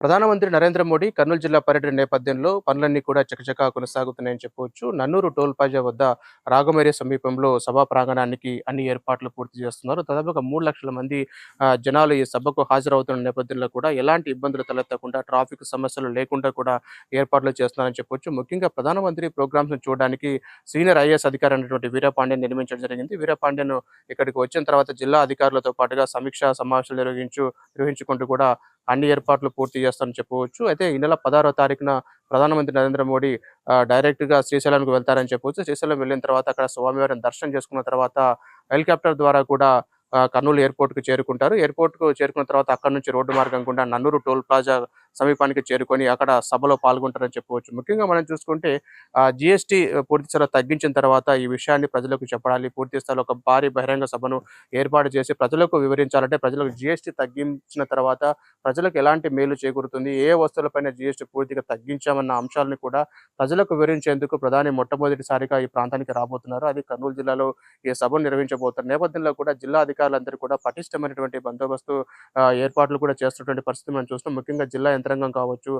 ప్రధానమంత్రి నరేంద్ర మోడీ కర్నూలు జిల్లా పర్యటన నేపథ్యంలో పనులన్నీ కూడా చకచకా కొనసాగుతున్నాయని చెప్పవచ్చు. నన్నూరు టోల్ ప్లాజా వద్ద రాగమేరే సమీపంలో సభా ప్రాంగణానికి అన్ని ఏర్పాట్లు పూర్తి చేస్తున్నారు. దాదాపుగా 3,00,000 మంది జనాలు ఈ సభకు హాజరవుతున్న నేపథ్యంలో కూడా ఎలాంటి ఇబ్బందులు తలెత్తకుండా, ట్రాఫిక్ సమస్యలు లేకుండా కూడా ఏర్పాట్లు చేస్తున్నారని చెప్పొచ్చు. ముఖ్యంగా ప్రధానమంత్రి ప్రోగ్రామ్స్‌ని చూడడానికి సీనియర్ ఐఏఎస్ అధికారి అయినటువంటి వీరపాండ్యన్ నిర్మించడం జరిగింది. వీరపాండ్యన్ ఇక్కడికి వచ్చిన తర్వాత జిల్లా అధికారులతో పాటుగా సమీక్షా సమావేశాలు నిర్వహించుకుంటూ కూడా అన్ని ఏర్పాట్లు పూర్తి చేస్తారని చెప్పవచ్చు. అయితే ఈ నెల 16వ తారీఖున ప్రధానమంత్రి నరేంద్ర మోడీ డైరెక్ట్‌గా శ్రీశైలంకి వెళ్తారని చెప్పవచ్చు. శ్రీశైలం వెళ్ళిన తర్వాత అక్కడ స్వామివారిని దర్శనం చేసుకున్న తర్వాత హెలికాప్టర్ ద్వారా కూడా కర్నూలు ఎయిర్‌పోర్ట్‌కి చేరుకుంటారు. ఎయిర్‌పోర్ట్‌కు చేరుకున్న తర్వాత అక్కడి నుంచి రోడ్డు మార్గం గుండా నన్నూరు టోల్ ప్లాజా సమీపానికి చేరుకొని అక్కడ సభలో పాల్గొంటారని చెప్పవచ్చు. ముఖ్యంగా మనం చూసుకుంటే జీఎస్టీ పూర్తి స్థాయిలో తగ్గించిన తర్వాత ఈ విషయాన్ని ప్రజలకు చెప్పాలి. పూర్తి స్థాయిలో ఒక భారీ బహిరంగ సభను ఏర్పాటు చేసి ప్రజలకు వివరించాలంటే ప్రజలకు జీఎస్టీ తగ్గించిన తర్వాత ప్రజలకు ఎలాంటి మేలు చేకూరుతుంది? ఏ వస్తువులపైన జీఎస్టీ పూర్తిగా తగ్గించామన్న అంశాలను కూడా ప్రజలకు వివరించేందుకు ప్రధాని మొట్టమొదటిసారిగా ఈ ప్రాంతానికి రాబోతున్నారు. అది కర్నూలు జిల్లాలో ఈ సభను నిర్వహించబోతున్న నేపథ్యంలో కూడా జిల్లా అధికారులందరూ కూడా పటిష్టమైనటువంటి బందోబస్తు ఏర్పాట్లు కూడా చేస్తున్నటువంటి పరిస్థితి మనం చూస్తున్నాం. ముఖ్యంగా జిల్లా యంత్రాంగం కావచ్చు,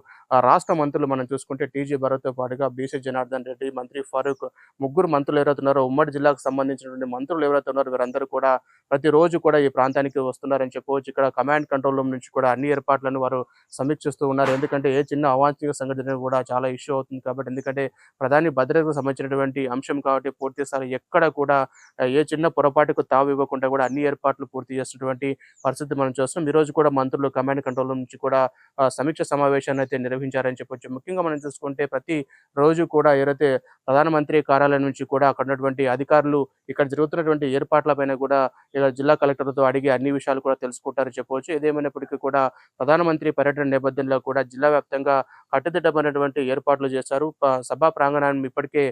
రాష్ట్ర మంత్రులు మనం చూసుకుంటే టీజీ భరత్‌తో పాటుగా బీసీ జనార్దన్ రెడ్డి, మంత్రి ఫరూక్ ముగ్గురు మంత్రులు ఎవరైతే ఉన్నారో ఉమ్మడి జిల్లాకు సంబంధించినటువంటి మంత్రులు ఎవరైతే ఉన్నారో వీరందరూ కూడా ప్రతిరోజు కూడా ఈ ప్రాంతానికి వస్తున్నారని చెప్పవచ్చు. ఇక్కడ కమాండ్ కంట్రోల్ రూమ్ నుంచి కూడా అన్ని ఏర్పాట్లను వారు సమీక్షిస్తూ ఉన్నారు. ఎందుకంటే ఏ చిన్న అవాంఛనీయ సంఘటన కూడా చాలా ఇష్యూ అవుతుంది కాబట్టి. ఎందుకంటే ప్రధాని భద్రతకు సంబంధించినటువంటి అంశం కాబట్టి పూర్తి స్థాయిలో ఎక్కడ కూడా ఏ చిన్న పొరపాటుకు తావివ్వకుండా కూడా అన్ని ఏర్పాట్లు పూర్తి చేస్తున్నటువంటి పరిస్థితి మనం చూస్తున్నాం. ఈరోజు కూడా మంత్రులు కమాండ్ కంట్రోల్ రూమ్ నుంచి కూడా సమీక్ష సమావేశాన్ని అయితే నిర్వహించారని చెప్పొచ్చు. ముఖ్యంగా మనం చూసుకుంటే ప్రతి రోజు కూడా ఏదైతే ప్రధానమంత్రి కార్యాలయం నుంచి కూడా అక్కడ ఉన్నటువంటి అధికారులు ఇక్కడ జరుగుతున్నటువంటి ఏర్పాట్లపైన కూడా జిల్లా కలెక్టర్‌తో అడిగి అన్ని విషయాలు కూడా తెలుసుకుంటారని చెప్పవచ్చు. ఏదేమైనప్పటికీ కూడా ప్రధానమంత్రి పర్యటన నేపథ్యంలో కూడా జిల్లా వ్యాప్తంగా కట్టుదిట్టమైనటువంటి ఏర్పాట్లు చేశారు. సభా ప్రాంగణాన్ని ఇప్పటికే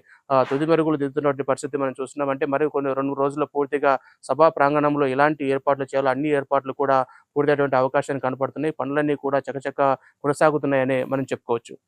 తుది మెరుగులు దిద్దుతున్నటువంటి పరిస్థితి మనం చూస్తున్నాం. అంటే మరి కొన్ని 2 రోజుల్లో పూర్తిగా సభా ప్రాంగణంలో ఎలాంటి ఏర్పాట్లు చేయాలో అన్ని ఏర్పాట్లు కూడా పూర్తయ్యేటువంటి అవకాశాలు కనపడుతున్నాయి. పనులన్నీ కూడా చకచకా కొనసాగుతున్నాయనే మనం చెప్పుకోవచ్చు.